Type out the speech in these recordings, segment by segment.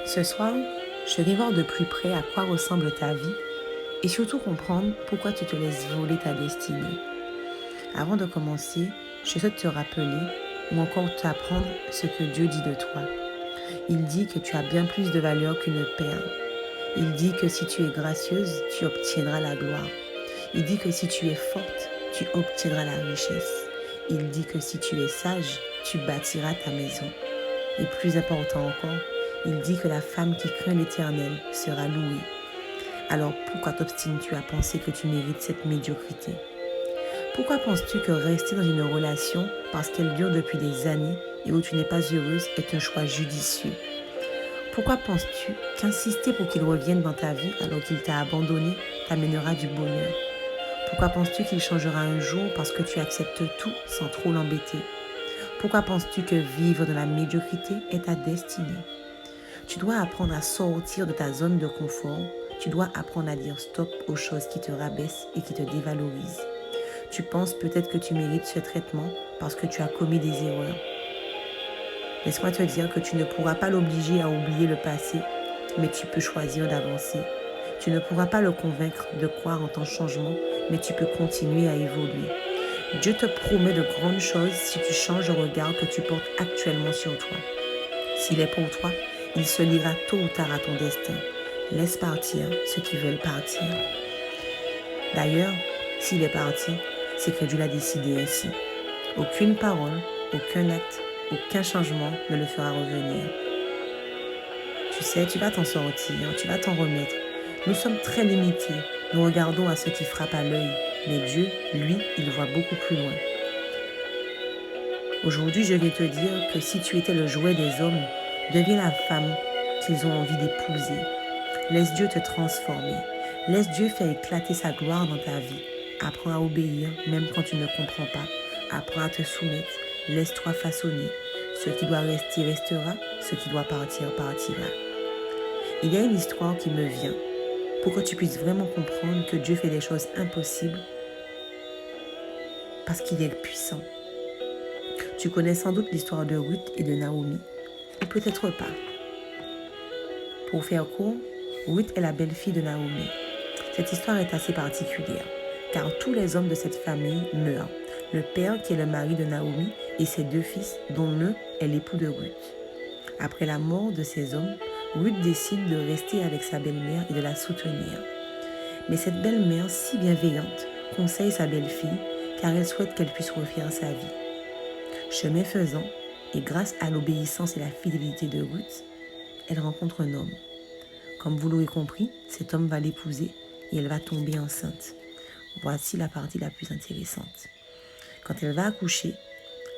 Ce soir, je vais voir de plus près à quoi ressemble ta vie et surtout comprendre pourquoi tu te laisses voler ta destinée. Avant de commencer, je souhaite te rappeler ou encore t'apprendre ce que Dieu dit de toi. Il dit que tu as bien plus de valeur qu'une perle. Il dit que si tu es gracieuse, tu obtiendras la gloire. Il dit que si tu es forte, tu obtiendras la richesse. Il dit que si tu es sage, tu bâtiras ta maison. Et plus important encore, il dit que la femme qui craint l'Éternel sera louée. Alors pourquoi t'obstines-tu à penser que tu mérites cette médiocrité? Pourquoi penses-tu que rester dans une relation parce qu'elle dure depuis des années et où tu n'es pas heureuse est un choix judicieux? Pourquoi penses-tu qu'insister pour qu'il revienne dans ta vie alors qu'il t'a abandonné t'amènera du bonheur? Pourquoi penses-tu qu'il changera un jour parce que tu acceptes tout sans trop l'embêter? Pourquoi penses-tu que vivre dans la médiocrité est ta destinée? Tu dois apprendre à sortir de ta zone de confort. Tu dois apprendre à dire stop aux choses qui te rabaissent et qui te dévalorisent. Tu penses peut-être que tu mérites ce traitement parce que tu as commis des erreurs. Laisse-moi te dire que tu ne pourras pas l'obliger à oublier le passé, mais tu peux choisir d'avancer. Tu ne pourras pas le convaincre de croire en ton changement, mais tu peux continuer à évoluer. Dieu te promet de grandes choses si tu changes le regard que tu portes actuellement sur toi. S'il est pour toi, il se liera tôt ou tard à ton destin. Laisse partir ceux qui veulent partir. D'ailleurs, s'il est parti, c'est que Dieu l'a décidé ainsi. Aucune parole, aucun acte, aucun changement ne le fera revenir. Tu sais, tu vas t'en sortir, tu vas t'en remettre. Nous sommes très limités. Nous regardons à ce qui frappe à l'œil. Mais Dieu, lui, il voit beaucoup plus loin. Aujourd'hui, je vais te dire que si tu étais le jouet des hommes, deviens la femme qu'ils ont envie d'épouser. Laisse Dieu te transformer. Laisse Dieu faire éclater sa gloire dans ta vie. Apprends à obéir même quand tu ne comprends pas. Apprends à te soumettre. Laisse-toi façonner. Ce qui doit rester restera. Ce qui doit partir partira. Il y a une histoire qui me vient pour que tu puisses vraiment comprendre que Dieu fait des choses impossibles parce qu'il est puissant. Tu connais sans doute l'histoire de Ruth et de Naomi, ou peut-être pas. Pour faire court, Ruth est la belle-fille de Naomi. Cette histoire est assez particulière, car tous les hommes de cette famille meurent. Le père, qui est le mari de Naomi, et ses deux fils, dont l'un est l'époux de Ruth. Après la mort de ces hommes, Ruth décide de rester avec sa belle-mère et de la soutenir. Mais cette belle-mère, si bienveillante, conseille sa belle-fille, car elle souhaite qu'elle puisse refaire sa vie. Chemin faisant, et grâce à l'obéissance et la fidélité de Ruth, elle rencontre un homme. Comme vous l'aurez compris, cet homme va l'épouser et elle va tomber enceinte. Voici la partie la plus intéressante. Quand elle va accoucher,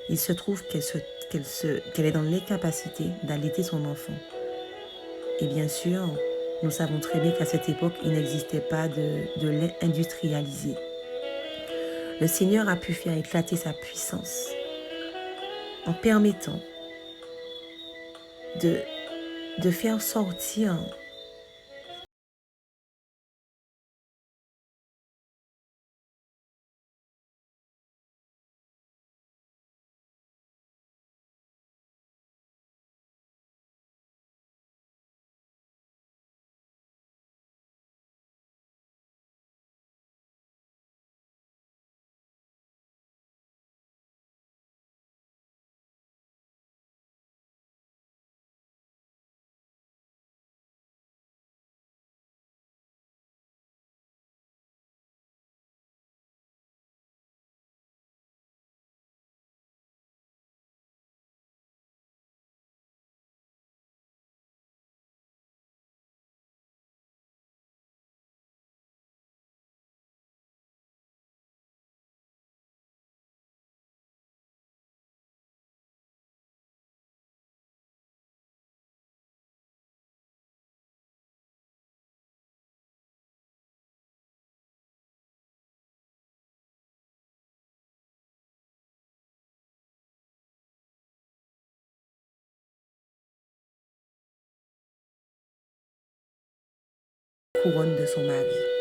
il se trouve qu'elle est dans l'incapacité d'allaiter son enfant. Et bien sûr, nous savons très bien qu'à cette époque, il n'existait pas de lait industrialisé. Le Seigneur a pu faire éclater sa puissance en permettant de faire sortir la couronne de son mari.